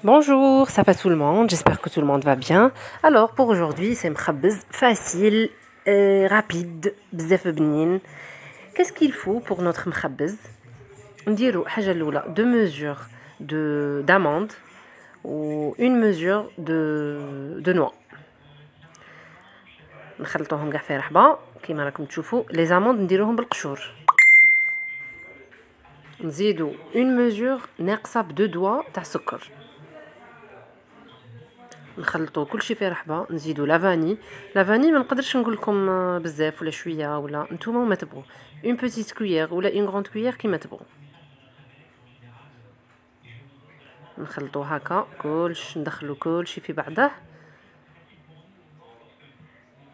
Bonjour, ça va tout le monde, j'espère que tout le monde va bien. Alors pour aujourd'hui c'est mkhabbez facile, rapide, bzaf bnin. Qu'est-ce qu'il faut pour notre mkhabbez? نديرو حاجة الأولى deux mesures d'amande ou une mesure de noix. نخلطوهم كاع في رحبة كيما راكم تشوفوا. les amandes نديروهم بالقشور. نزيدو une mesure ناقصة ب 2 doigts تاع سكر. نخلطوا كلشي في رحبه. نزيدوا لافاني ما نقدرش نقول لكم بزاف ولا شويه ولا نتوما وما تبغوا اون بيتيت كويير ولا اون غروند كويير كيما تبغوا. نخلطوا هكا كلش، ندخلوا كلشي في بعضه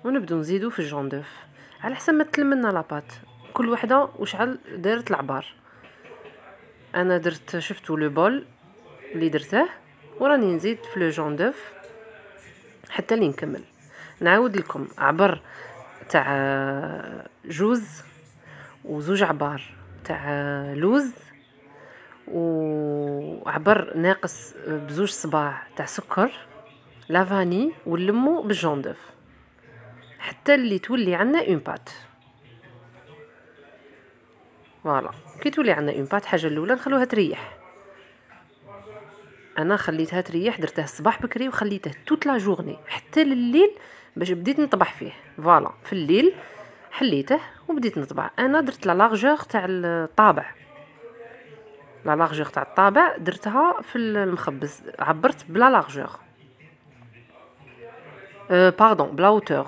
ونبداو نزيدوا في الجون دوف على حسب ما تلمنا لاباط. كل وحده وشحال دارت العبار. انا درت شفتوا لو بول اللي درته وراني نزيد في لو جون دوف حتى اللي نكمل. نعاود لكم عبر تاع جوز وزوج عبار تاع لوز وعبر ناقص بزوج صباع تاع سكر لافاني ونلمو بالجون دوف حتى اللي تولي عندنا اون بات. فوالا كي تولي عندنا اون بات حاجه الاولى نخلوها تريح. انا خليتها تريح، درتها الصباح بكري وخليته توت لا جورني حتى لليل باش بديت نطبح فيه. فوالا في الليل حليته وبديت نطبع. انا درت لا لارجور تاع الطابع، لا لارجور تاع الطابع درتها في المخبز، عبرت بلا لارجور باردون بلا اوتور،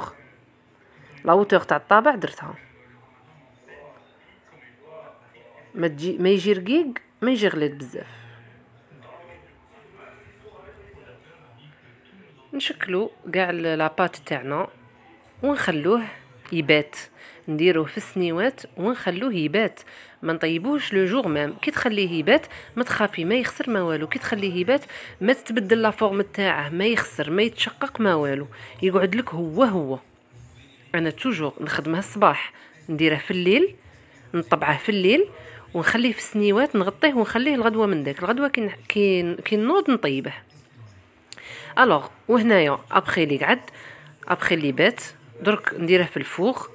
لا اوتور تاع الطابع درتها. ما يجي رقيق ما يجي غليظ بزاف. نشكلو كاع لاباط تاعنا ونخلوه يبات. نديروه في السنيوات ونخلوه يبات، ما نطيبوش لو جور ميم. كي تخليه يبات ما تخافي ما يخسر ما والو. كي تخليه يبات ما تتبدل لا فورم تاعه، ما يخسر ما يتشقق ما والو، يقعد لك هو. انا توجور نخدمها الصباح، نديره في الليل، نطبعه في الليل ونخليه في السنيوات، نغطيه ونخليه الغدوه من داك الغدوه كي نوض نطيبه. الوغ وهنايا ابخي لي قعد ابخي لي بات درك نديره في الفوغ.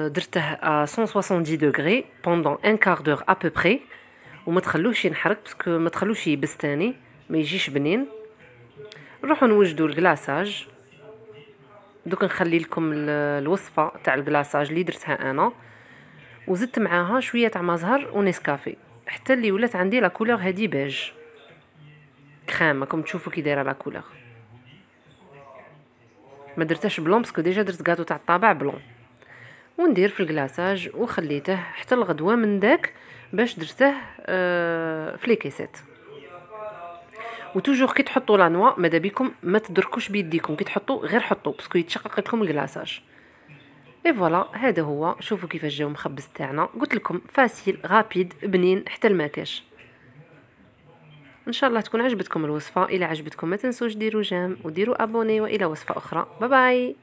درته 170 دوغري بوندون ان كار دور ا peu près وما تخلوش ينحرق باسكو ما تخلوش يبس تاني ما يجيش بنين. نروحو نوجدو الكلاصاج. دوك نخلي لكم الوصفه تاع الكلاصاج اللي درتها انا، وزدت معاها شويه تاع مازهر ونسكافي حتى اللي ولات عندي لا كولور هادي بيج كريم. راكم تشوفوا كي دايره لا كولور. ما درتهش بلون باسكو ديجا درت كاطو تاع الطابع بلون. وندير في الكلاصاج وخليته حتى الغدوه من داك باش درته في لي كيسات. وتوجور كي تحطوا لا نوا ماذا بكم ما تدركوش بيديكم، كي تحطوا غير حطوا باسكو يتشقق لكم الكلاصاج. اي فوالا هذا هو. شوفوا كيفاش جاو مخبز تاعنا، قلت لكم فاسيل رابيد بنين حتى الماكاش. ان شاء الله تكون عجبتكم الوصفه. الى عجبتكم ما تنسوش ديروا جيم وديروا ابوني، والى وصفه اخرى. باي باي.